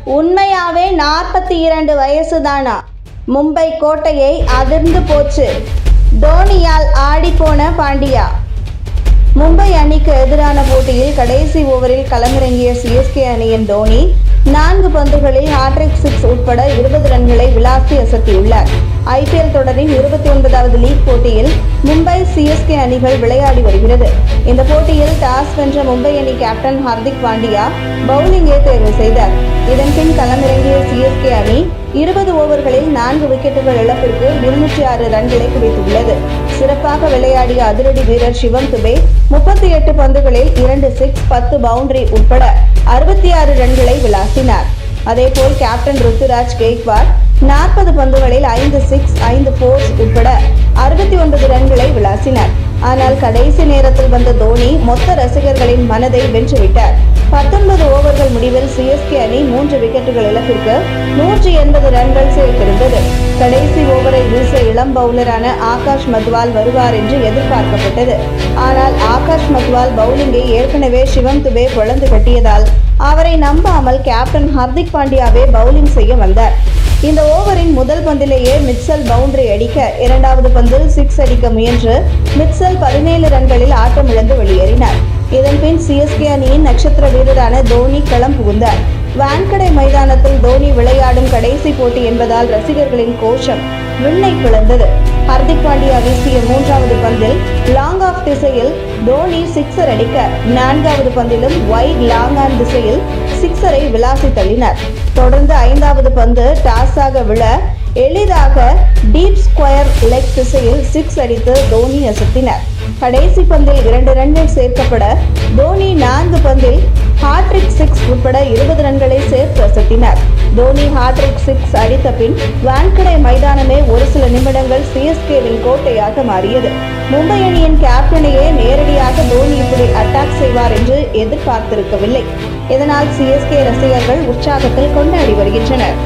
உண்மையாவே 42 வயசுதானா? மும்பை கோட்டையை அதிர்ந்து போச்சு. தோனியால் ஆடிப்போன பாண்டியா. மும்பை அணிக்கு எதிரான போட்டியில் கடைசி ஓவரில் களமிறங்கிய சிஎஸ்கே அணியின் தோனி 4 பந்துகளில் ஹாட்ரிக் 6 உட்பட 20 ரன்களை விளாசி அசத்தியுள்ளார். ஐபிஎல் தொடரின் 29வது லீக் போட்டியில் மும்பை சிஎஸ்கே அணிகள் விளையாடி வருகிறது. இந்த போட்டியில் டாஸ் வென்ற மும்பை அணி கேப்டன் ஹர்திக் பாண்டியா பவுலிங்கை தேர்வு செய்தார். இதன் பின் களமிறங்கிய சிஎஸ்கே அணி 20 ஓவர்களில் 4 விக்கெட்டுகள் இழப்பிற்கு 206 ரன்களை குவித்துள்ளது. சிறப்பாக விளையாடிய அதிரடி வீரர் சிவம் துபே 38 பந்துகளில் 2 சிக்ஸ் 10 பவுண்டரி உட்பட 66 ரன்களை விளாசினார். அதேபோல் கேப்டன் ருத்துராஜ் கெய்க்வாட் 40 பந்துகளில் 5 சிக்ஸ் 5 போர்ஸ் உட்பட 69 ரன்களை விளாசினார். ஆனால் கடைசி நேரத்தில் வந்த தோனி மொத்த ரசிகர்களின் மனதை வென்றுவிட்டார். 19 ஓவர்கள் முடிவில் சிஎஸ்கே அணி 3 விக்கெட்டுகள் இழப்பிற்கு 180 ரன்கள் சேர்த்திருந்தது. கடைசி ஓவரை வீச இளம் பவுலரான ஆகாஷ் மத்வால் வருவார் என்று எதிர்பார்க்கப்பட்டது. ஆனால் ஆகாஷ் மத்வால் பவுலிங்கை ஏற்கனவே சிவம் துபே பொளந்து கட்டியதால் அவரை நம்பாமல் கேப்டன் ஹர்திக் பாண்டியாவே பவுலிங் செய்ய வந்தார். இந்த ஓவரின் முதல் பந்திலேயே மிட்சல் பவுண்டரி அடிக்க, 2வது பந்தில் 6 அடிக்க முயன்று மிட்சல் 17 ரன்களில் ஆட்டமிழந்து வெளியேறினார். இதன்பின் சிஎஸ்கே அணியின் நட்சத்திர வீரரான தோனி களம் புகுந்தார். வான்கடை மைதானத்தில் தோனி விளையாடும் கடைசி போட்டி என்பதால் ரசிகர்களின் கோஷம் விண்ணை பிளந்தது. ஹர்திக் பாண்டியா வீசிய 3வது பந்தில் லாங் ஆஃப் திசையில் தோனி 6 அடிக்க, 4வது பந்திலும் வைட் லாங் ஆன் திசையில் 6 விளாசி தள்ளினார். தொடர்ந்து 5வது பந்து டாஸாக விழ எளிதாக டீப் ஸ்கொயர் லெக் திசையில் 6 அடித்து தோனி அசத்தினார். கடைசி பந்தில் 2 ரன்கள் சேர்க்கப்பட தோனி 4 பந்தில் ஹாட்ரிக் 6 உட்பட 20 ரன்களை சேர்த்து அசத்தினார். தோனி ஹாட்ரிக் 6 அடித்த பின் வான்கடை மைதானமே ஒரு சில நிமிடங்கள் சிஎஸ்கேவின் கோட்டையாக மாறியது. மும்பை அணியின் கேப்டனையே நேரடியாக தோனி இப்படி அட்டாக் செய்வார் என்று எதிர்பார்த்திருக்கவில்லை. இதனால் சிஎஸ்கே ரசிகர்கள் உற்சாகத்தில் கொண்டாடி வருகின்றனர்.